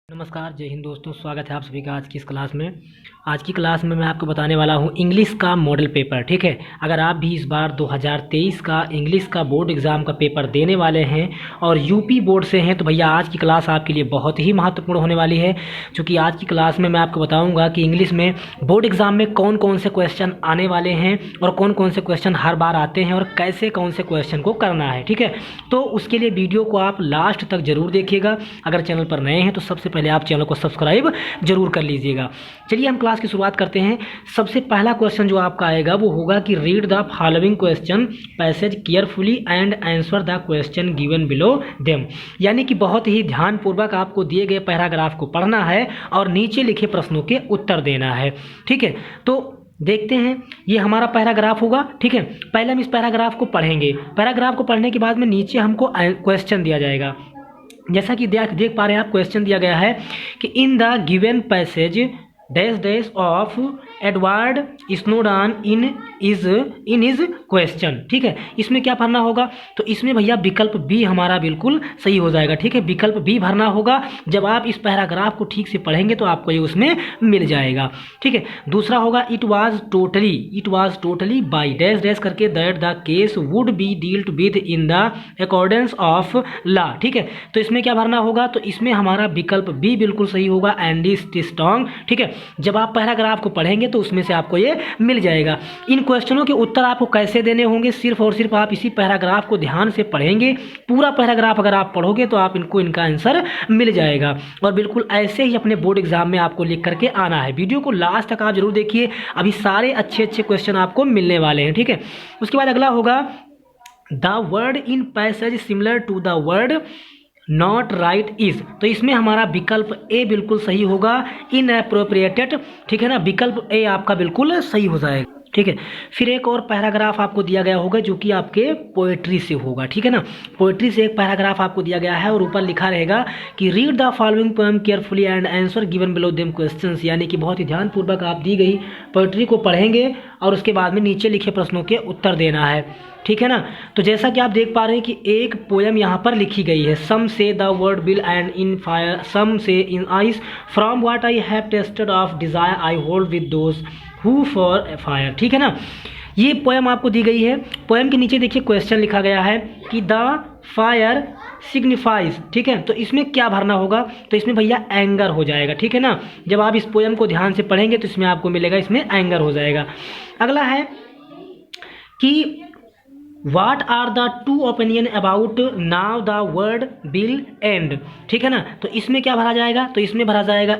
नमस्कार, जय हिंद दोस्तों। स्वागत है आप सभी का आज की इस क्लास में। आज की क्लास में मैं आपको बताने वाला हूं इंग्लिश का मॉडल पेपर। ठीक है, अगर आप भी इस बार 2023 का इंग्लिश का बोर्ड एग्ज़ाम का पेपर देने वाले हैं और यूपी बोर्ड से हैं तो भैया आज की क्लास आपके लिए बहुत ही महत्वपूर्ण होने वाली है। क्योंकि आज की क्लास में मैं आपको बताऊँगा कि इंग्लिश में बोर्ड एग्ज़ाम में कौन कौन से क्वेश्चन आने वाले हैं और कौन कौन से क्वेश्चन हर बार आते हैं और कैसे कौन से क्वेश्चन को करना है। ठीक है, तो उसके लिए वीडियो को आप लास्ट तक ज़रूर देखिएगा। अगर चैनल पर नए हैं तो सबसे पहले आप चैनल को सब्सक्राइब जरूर कर लीजिएगा। चलिए हम क्लास की शुरुआत करते हैं। सबसे पहला क्वेश्चन जो आपका आएगा वो होगा कि read the following question passage carefully and answer the question given below them. यानी कि बहुत ही ध्यानपूर्वक आपको दिए गए पैराग्राफ को पढ़ना है और नीचे लिखे प्रश्नों के उत्तर देना है। ठीक है, तो देखते हैं ये हमारा पैराग्राफ होगा। ठीक है, पहले हम इस पैराग्राफ को पढ़ेंगे। पैराग्राफ को पढ़ने के बाद में नीचे हमको क्वेश्चन दिया जाएगा। जैसा कि देख पा रहे हैं आप, क्वेश्चन दिया गया है कि in the given passage dash dash of Edward Snowden in is question. ठीक है, इसमें क्या भरना होगा? तो इसमें भैया विकल्प बी हमारा बिल्कुल सही हो जाएगा। ठीक है, विकल्प बी भरना होगा। जब आप इस पैराग्राफ को ठीक से पढ़ेंगे तो आपको ये उसमें मिल जाएगा। ठीक है, दूसरा होगा it was totally by dash dash करके that the case would be dealt with in the accordance of law. ठीक है, तो इसमें क्या भरना होगा? तो इसमें हमारा विकल्प बी बिल्कुल सही होगा, एंड इज स्ट्रॉन्ग। ठीक है, जब आप पैराग्राफ को पढ़ेंगे तो उसमें से आपको ये मिल जाएगा। इन क्वेश्चनों के उत्तर आपको कैसे देने होंगे? सिर्फ और सिर्फ आप इसी पैराग्राफ को ध्यान से पढ़ेंगे। पूरा पैराग्राफ अगर आप पढ़ोगे तो आप इनका आंसर मिल जाएगा। और बिल्कुल ऐसे ही अपने बोर्ड एग्जाम में आपको लिख करके आना है। वीडियो को लास्ट तक आप जरूर देखिए, अभी सारे अच्छे अच्छे क्वेश्चन आपको मिलने वाले हैं। ठीक है, उसके बाद अगला होगा the word in passage similar to the word not right is. तो इसमें हमारा विकल्प ए बिल्कुल सही होगा, इनएप्रोप्रिएटेड। ठीक है ना, विकल्प ए आपका बिल्कुल सही हो जाएगा। ठीक है, फिर एक और पैराग्राफ आपको दिया गया होगा जो कि आपके पोएट्री से होगा। ठीक है ना, पोएट्री से एक पैराग्राफ आपको दिया गया है और ऊपर लिखा रहेगा कि read the following poem carefully and answer given below them questions. यानी कि बहुत ही ध्यानपूर्वक आप दी गई पोएट्री को पढ़ेंगे और उसके बाद में नीचे लिखे प्रश्नों के उत्तर देना है। ठीक है ना, तो जैसा कि आप देख पा रहे हैं कि एक पोएम यहाँ पर लिखी गई है। Some say the world will end in fire, some say in ice, from what I have tasted of desire I hold with those who favour fire. ठीक है ना, ये पोएम आपको दी गई है। पोएम के नीचे देखिए क्वेश्चन लिखा गया है कि द फायर सिग्निफाइज। ठीक है, तो इसमें क्या भरना होगा? तो इसमें भैया एंगर हो जाएगा। ठीक है ना, जब आप इस पोएम को ध्यान से पढ़ेंगे तो इसमें आपको मिलेगा, इसमें एंगर हो जाएगा। अगला है कि What are the two opinion about now the word will end। ठीक है ना, तो इसमें क्या भरा जाएगा? तो इसमें भरा जाएगा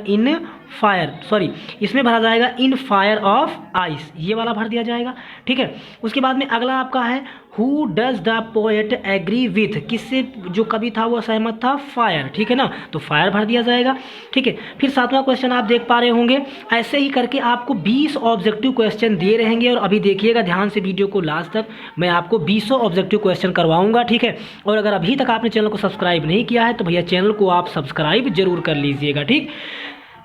इसमें भरा जाएगा इन फायर ऑफ आइस, ये वाला भर दिया जाएगा। ठीक है, उसके बाद में अगला आपका है who does the poet agree with, किससे जो कवि था वो सहमत था? फायर। ठीक है ना, तो फायर भर दिया जाएगा। ठीक है, फिर सातवां क्वेश्चन आप देख पा रहे होंगे। ऐसे ही करके आपको 20 ऑब्जेक्टिव क्वेश्चन दिए रहेंगे और अभी देखिएगा ध्यान से वीडियो को लास्ट तक, मैं आपको 20 ऑब्जेक्टिव क्वेश्चन करवाऊंगा। ठीक है, और अगर अभी तक आपने चैनल को सब्सक्राइब नहीं किया है तो भैया चैनल को आप सब्सक्राइब जरूर कर लीजिएगा। ठीक,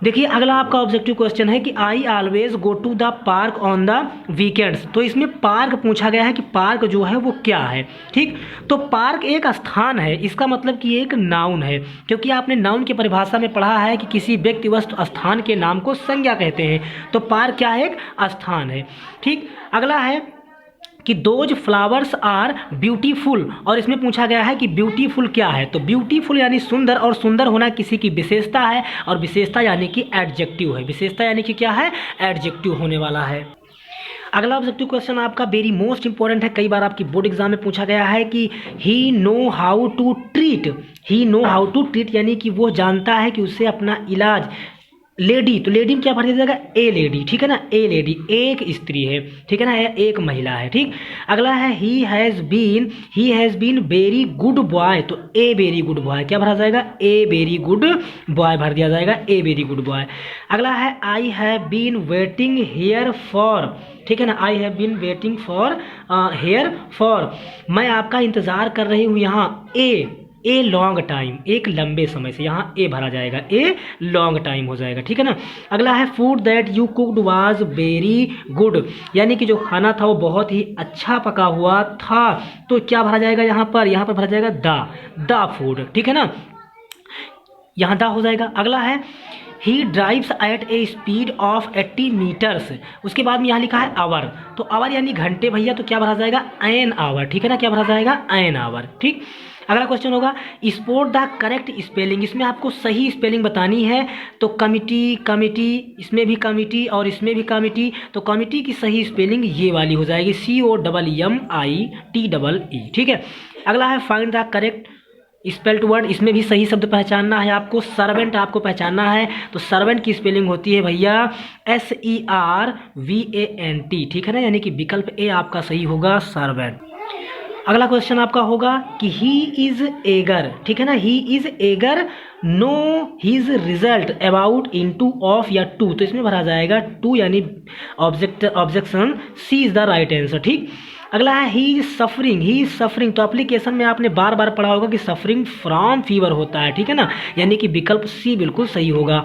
देखिए अगला आपका ऑब्जेक्टिव क्वेश्चन है कि I always go to the park on the weekends. तो इसमें पार्क पूछा गया है कि पार्क जो है वो क्या है। ठीक, तो पार्क एक स्थान है, इसका मतलब कि एक नाउन है, क्योंकि आपने नाउन की परिभाषा में पढ़ा है कि किसी व्यक्ति वस्तु स्थान के नाम को संज्ञा कहते हैं। तो पार्क क्या है? एक स्थान है। ठीक, अगला है कि दोज फ्लावर्स आर ब्यूटीफुल, और इसमें पूछा गया है कि ब्यूटीफुल क्या है? तो ब्यूटीफुल यानी सुंदर, और सुंदर होना किसी की विशेषता है, और विशेषता यानी कि एडजेक्टिव है। विशेषता यानी कि क्या है? एडजेक्टिव होने वाला है। अगला ऑब्जेक्टिव क्वेश्चन आपका वेरी मोस्ट इंपॉर्टेंट है, कई बार आपकी बोर्ड एग्जाम में पूछा गया है कि ही नो हाउ टू ट्रीट, यानी कि वो जानता है कि उससे अपना इलाज। लेडी, तो लेडी में क्या भर दिया जाएगा? ए लेडी। ठीक है ना, ए लेडी एक स्त्री है। ठीक है ना, एक महिला है। ठीक, अगला है he has been very good boy. तो ए वेरी गुड बॉय क्या भरा जाएगा? ए वेरी गुड बॉय भर दिया जाएगा, ए वेरी गुड बॉय। अगला है I have been waiting here for. ठीक है ना, I have been waiting for here for, मैं आपका इंतजार कर रही हूँ यहाँ ए लॉन्ग टाइम, एक लंबे समय से, यहाँ ए भरा जाएगा, ए लॉन्ग टाइम हो जाएगा। ठीक है ना, अगला है food that you cooked was very good, यानी कि जो खाना था वो बहुत ही अच्छा पका हुआ था। तो क्या भरा जाएगा यहाँ पर भरा जाएगा द फूड। ठीक है ना, यहाँ दा हो जाएगा। अगला है he drives at a speed of 80 metres, उसके बाद में यहाँ लिखा है आवर, तो आवर यानी घंटे भैया, तो क्या भरा जाएगा एन आवर, ठीक है ना, क्या भरा जाएगा एन आवर, ठीक। अगला क्वेश्चन होगा स्पोर्ट द करेक्ट स्पेलिंग, इसमें आपको सही स्पेलिंग बतानी है, तो कमिटी, कमिटी, इसमें भी कमिटी और इसमें भी कमिटी, तो कमिटी की सही स्पेलिंग ये वाली हो जाएगी COMMITEE, ठीक है। अगला है find the correct spelled word, इसमें भी सही शब्द पहचानना है आपको। सर्वेंट आपको पहचानना है, तो सर्वेंट की स्पेलिंग होती है भैया SERVANT, ठीक है ना, यानी कि विकल्प ए आपका सही होगा सर्वेंट। अगला क्वेश्चन आपका होगा कि ही इज एगर, ठीक है ना, he is eager know his result about into of या टू, तो इसमें भरा जाएगा टू यानी objection, C is the right answer, ठीक। अगला है ही इज सफरिंग, तो एप्लीकेशन में आपने बार बार पढ़ा होगा कि सफरिंग फ्रॉम फीवर होता है, ठीक है ना, यानी कि विकल्प सी बिल्कुल सही होगा।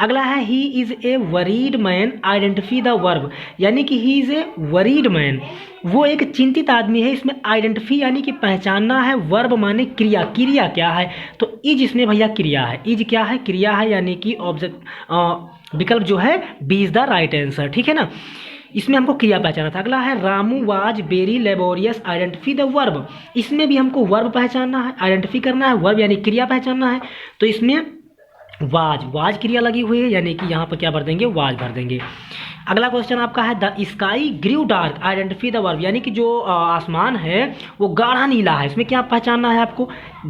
अगला है he is a worried man identify the verb, यानी कि he is a worried man, वो एक चिंतित आदमी है, इसमें आइडेंटिफाई यानी कि पहचानना है, वर्ब माने क्रिया, क्रिया क्या है, तो इज इसमें भैया क्रिया है, इज क्या है क्रिया है, यानी कि ऑब्जेक्ट विकल्प जो है B is the right answer, ठीक है ना, इसमें हमको क्रिया पहचाना था। अगला है Ramu was very laborious identify the verb, इसमें भी हमको वर्ब पहचानना है, आइडेंटिफाई करना है, वर्ब यानी क्रिया पहचानना है, तो इसमें वाज क्रिया लगी हुई है, यानी कि यहाँ पर क्या भर देंगे वाज भर देंगे। अगला क्वेश्चन आपका है the sky grew dark identify the verb, यानी कि जो आसमान है वो गाढ़ा नीला है, इसमें क्या पहचानना है आपको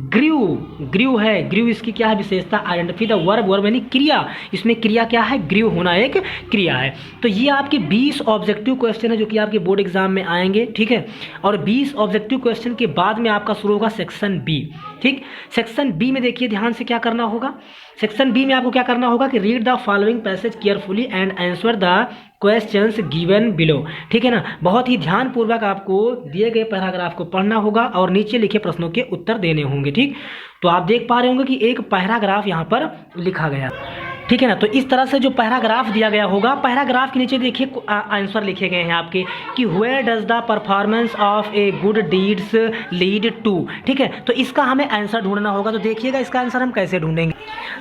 ग्रीव है, ग्रीव इसकी क्या है विशेषता, आइडेंटिफाई द वर्ब, वर्ब यानी क्रिया, इसमें क्रिया क्या है ग्रीव होना एक क्रिया है। तो ये आपके 20 ऑब्जेक्टिव क्वेश्चन है जो कि आपके बोर्ड एग्जाम में आएंगे, ठीक है, और 20 ऑब्जेक्टिव क्वेश्चन के बाद में आपका शुरू होगा सेक्शन बी, ठीक। सेक्शन बी में देखिए ध्यान से क्या करना होगा, सेक्शन बी में आपको क्या करना होगा कि read the following passage carefully and answer the questions given below, ठीक है ना, बहुत ही ध्यानपूर्वक आपको दिए गए पैराग्राफ को पढ़ना होगा और नीचे लिखे प्रश्नों के उत्तर देने होंगे, ठीक। तो आप देख पा रहे होंगे कि एक पैराग्राफ यहाँ पर लिखा गया, ठीक है ना, तो इस तरह से जो पैराग्राफ दिया गया होगा, पैराग्राफ के नीचे देखिए आंसर लिखे गए हैं आपके कि where does the performance of a good deeds lead to, ठीक है, तो इसका हमें आंसर ढूंढना होगा। तो देखिएगा इसका आंसर हम कैसे ढूंढेंगे,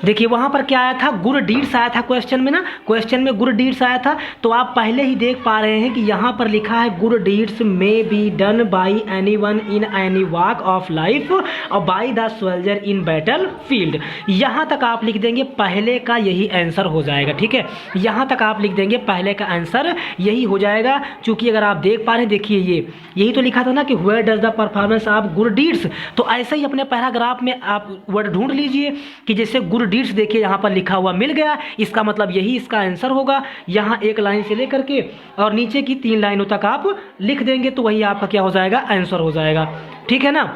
देखिए वहां पर क्या आया था, गुड डीड्स आया था क्वेश्चन में ना, क्वेश्चन में गुड डीड्स आया था, तो आप पहले ही देख पा रहे हैं कि यहाँ पर लिखा है good deeds may be done by anyone in any walk of life और by the soldier in battle field, यहाँ तक आप लिख देंगे पहले का यही आंसर हो जाएगा, ठीक है, यहाँ तक आप लिख देंगे पहले का आंसर यही हो जाएगा। चूंकि अगर आप देख पा रहे हैं देखिए यही तो लिखा था ना कि where does the performance of good deeds, तो ऐसे ही अपने पैराग्राफ में आप वर्ड ढूंढ लीजिए कि जैसे गुड डीड्स देखिए यहाँ पर लिखा हुआ मिल गया, इसका मतलब यही इसका आंसर होगा। यहाँ एक लाइन से लेकर के और नीचे की 3 लाइनों तक आप लिख देंगे तो वही आपका क्या हो जाएगा आंसर हो जाएगा, ठीक है ना।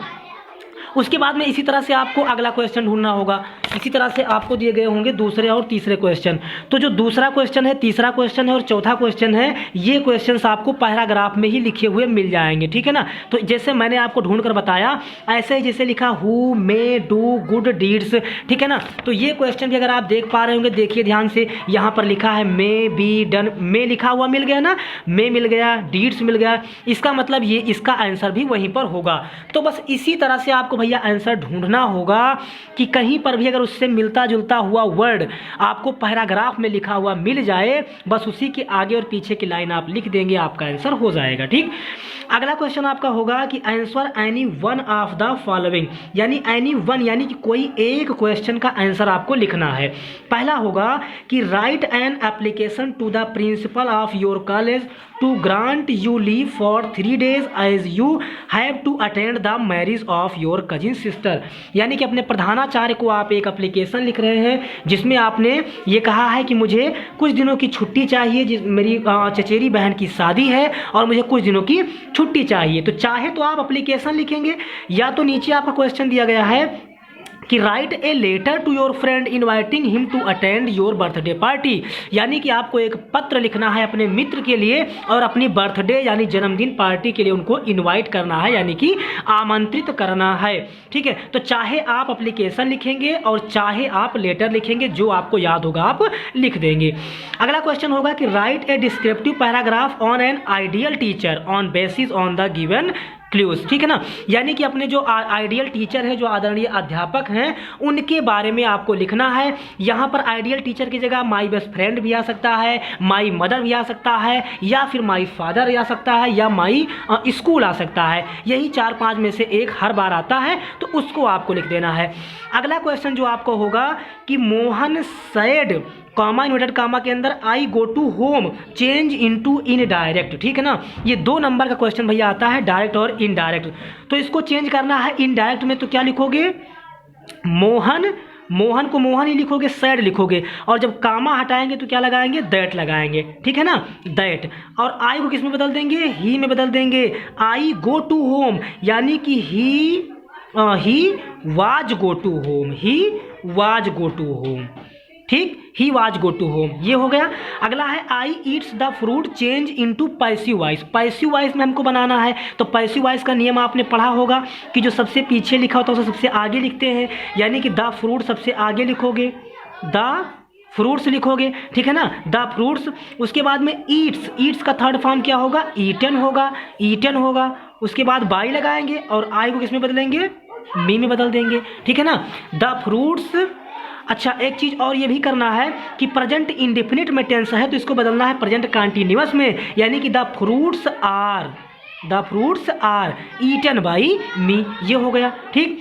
उसके बाद में इसी तरह से आपको अगला क्वेश्चन ढूंढना होगा, इसी तरह से आपको दिए गए होंगे दूसरे और तीसरे क्वेश्चन, तो जो दूसरा क्वेश्चन है, तीसरा क्वेश्चन है और चौथा क्वेश्चन है, ये क्वेश्चंस आपको पैराग्राफ में ही लिखे हुए मिल जाएंगे, ठीक है ना। तो जैसे मैंने आपको ढूंढ कर बताया ऐसे ही जैसे लिखा who may do good deeds, ठीक है ना, तो ये क्वेश्चन भी अगर आप देख पा रहे होंगे देखिए ध्यान से, यहाँ पर लिखा है मे बी डन, मे लिखा हुआ मिल गया ना, मे मिल गया, डीड्स मिल गया, इसका मतलब ये इसका आंसर भी वहीं पर होगा। तो बस इसी तरह से आपको भैया आंसर ढूंढना होगा कि कहीं पर भी अगर उससे मिलता जुलता हुआ वर्ड आपको पैराग्राफ में लिखा हुआ मिल जाए, बस उसी के आगे और पीछे की लाइन आप लिख देंगे, आपका आंसर हो जाएगा, ठीक। अगला क्वेश्चन आपका होगा कि answer any one of the following, यानी एनी वन यानी कि कोई एक क्वेश्चन का आंसर आपको लिखना है। पहला होगा कि write an application to the principal of your college to grant you leave for 3 days as you have to attend the marriage of your cousin sister, यानी कि अपने प्रधानाचार्य को आप एक एप्लीकेशन लिख रहे हैं जिसमें आपने ये कहा है कि मुझे कुछ दिनों की छुट्टी चाहिए, मेरी चचेरी बहन की शादी है और मुझे कुछ दिनों की छुट्टी चाहिए। तो चाहे तो आप एप्लीकेशन लिखेंगे या तो नीचे आपका क्वेश्चन दिया गया है कि write a letter to your friend inviting him to attend your birthday party, यानी कि आपको एक पत्र लिखना है अपने मित्र के लिए और अपनी बर्थडे यानी जन्मदिन पार्टी के लिए उनको इनवाइट करना है, यानी कि आमंत्रित करना है, ठीक है। तो चाहे आप एप्लीकेशन लिखेंगे और चाहे आप लेटर लिखेंगे, जो आपको याद होगा आप लिख देंगे। अगला क्वेश्चन होगा कि write A descriptive paragraph on an ideal teacher on basis on the given clues, ठीक है ना। यानी कि अपने जो आइडियल टीचर है, जो आदरणीय अध्यापक हैं, उनके बारे में आपको लिखना है। यहाँ पर आइडियल टीचर की जगह माई बेस्ट फ्रेंड भी आ सकता है, माई मदर भी आ सकता है, या फिर माई फादर आ सकता है, या माई स्कूल आ सकता है। यही 4-5 में से एक हर बार आता है, तो उसको आपको लिख देना है। अगला क्वेश्चन जो आपको होगा कि Mohan said comma inverted comma के अंदर I go to home change into indirect, ठीक है ना। ये 2 नंबर का क्वेश्चन भैया आता है, डायरेक्ट और इनडायरेक्ट। तो इसको चेंज करना है इनडायरेक्ट में, तो क्या लिखोगे, मोहन को मोहन ही लिखोगे, सैड लिखोगे, और जब कामा हटाएंगे तो क्या लगाएंगे, दैट लगाएंगे, ठीक है ना, दैट। और आई को किस में बदल देंगे, ही में बदल देंगे। आई गो टू होम यानी कि he was go to home, he was go to home, ठीक, he was go to home, ये हो गया। अगला है I eats the fruit change into passive voice. Passive voice में हमको बनाना है, तो पैसिव वॉइस का नियम आपने पढ़ा होगा कि जो सबसे पीछे लिखा होता है उसे सबसे आगे लिखते हैं, यानी कि द फ्रूट सबसे आगे लिखोगे, द फ्रूट्स लिखोगे, ठीक है ना, द फ्रूट्स। उसके बाद में ईट्स का थर्ड फॉर्म क्या होगा, ईटन होगा। उसके बाद बाई लगाएंगे और आई को किस में बदलेंगे, मी में बदल देंगे, ठीक है ना, द फ्रूट्स। अच्छा, एक चीज़ और ये भी करना है कि प्रेजेंट इंडेफिनिट में टेंस है तो इसको बदलना है प्रेजेंट कंटिन्यूअस में, यानी कि the fruits are eaten by me, ये हो गया, ठीक।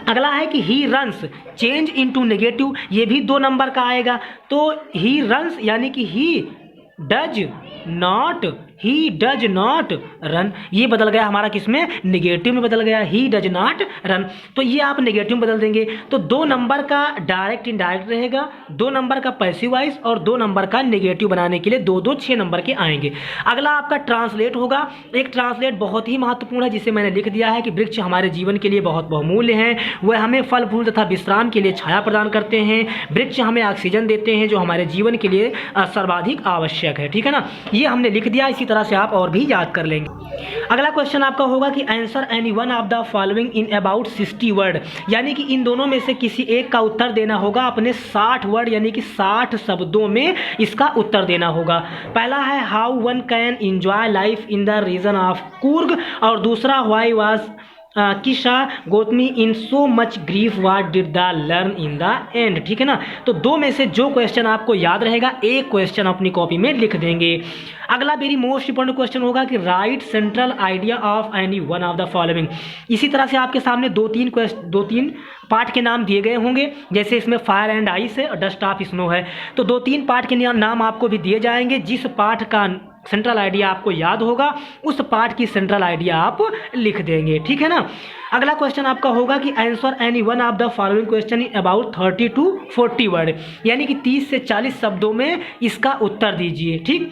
अगला है कि he runs change into negative, ये भी 2 नंबर का आएगा। तो ही रन्स यानी कि ही डज नॉट रन, ये बदल गया हमारा किसमें, नेगेटिव में बदल गया, ही डज नॉट रन। तो ये आप नेगेटिव में बदल देंगे। तो 2 नंबर का डायरेक्ट इनडायरेक्ट रहेगा, 2 नंबर का पैसिव वॉइस और 2 नंबर का नेगेटिव बनाने के लिए 2-2 6 नंबर के आएंगे। अगला आपका ट्रांसलेट होगा। एक ट्रांसलेट बहुत ही महत्वपूर्ण है, जिसे मैंने लिख दिया है कि वृक्ष हमारे जीवन के लिए बहुत बहुमूल्य हैं, वह हमें फल फूल तथा विश्राम के लिए छाया प्रदान करते हैं, वृक्ष हमें ऑक्सीजन देते हैं जो हमारे जीवन के लिए सर्वाधिक आवश्यक है, ठीक है ना। ये हमने लिख दिया, इसी तरह से आप और भी याद कर लेंगे। अगला क्वेश्चन आपका होगा कि answer any one of the following in about 60 word, यानी कि इन दोनों में से किसी एक का उत्तर देना होगा अपने 60 वर्ड यानी कि 60 शब्दों में इसका उत्तर देना होगा। पहला है how one can enjoy life in the region of Coorg, और दूसरा why was Kisa Gotami in so much grief what did the learn in the end, ठीक है ना। तो 2 में से जो क्वेश्चन आपको याद रहेगा, एक क्वेश्चन अपनी कॉपी में लिख देंगे। अगला वेरी मोस्ट इंपॉर्टेंट क्वेश्चन होगा कि right central idea of any one of the following. इसी तरह से आपके सामने 2-3 पार्ट के नाम दिए गए होंगे, जैसे इसमें फायर एंड आइस है और डस्ट ऑफ स्नो है, तो 2-3 पार्ट के नाम आपको भी दिए जाएंगे। जिस पार्ट का सेंट्रल आइडिया आपको याद होगा उस पार्ट की सेंट्रल आइडिया आप लिख देंगे, ठीक है ना। अगला क्वेश्चन आपका होगा कि answer any one of the following question in about 30 to 40 word, यानी कि 30 से 40 शब्दों में इसका उत्तर दीजिए, ठीक।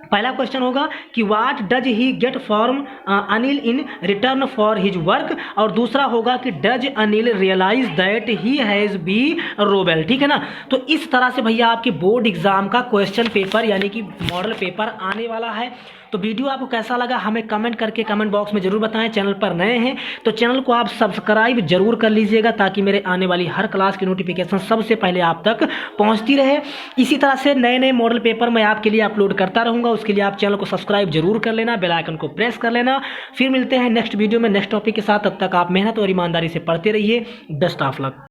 पहला क्वेश्चन होगा कि what does he get from Anil in return for his work, और दूसरा होगा कि does Anil realise that he has be robbed, ठीक है ना। तो इस तरह से भैया आपके बोर्ड एग्जाम का क्वेश्चन पेपर यानी कि मॉडल पेपर आने वाला है। तो वीडियो आपको कैसा लगा हमें कमेंट करके कमेंट बॉक्स में ज़रूर बताएं। चैनल पर नए हैं तो चैनल को आप सब्सक्राइब जरूर कर लीजिएगा, ताकि मेरे आने वाली हर क्लास की नोटिफिकेशन सबसे पहले आप तक पहुंचती रहे। इसी तरह से नए नए मॉडल पेपर मैं आपके लिए अपलोड करता रहूँगा, उसके लिए आप चैनल को सब्सक्राइब जरूर कर लेना, बेल आइकन को प्रेस कर लेना। फिर मिलते हैं नेक्स्ट वीडियो में नेक्स्ट टॉपिक के साथ, तब तक आप मेहनत और ईमानदारी से पढ़ते रहिए। Best of luck.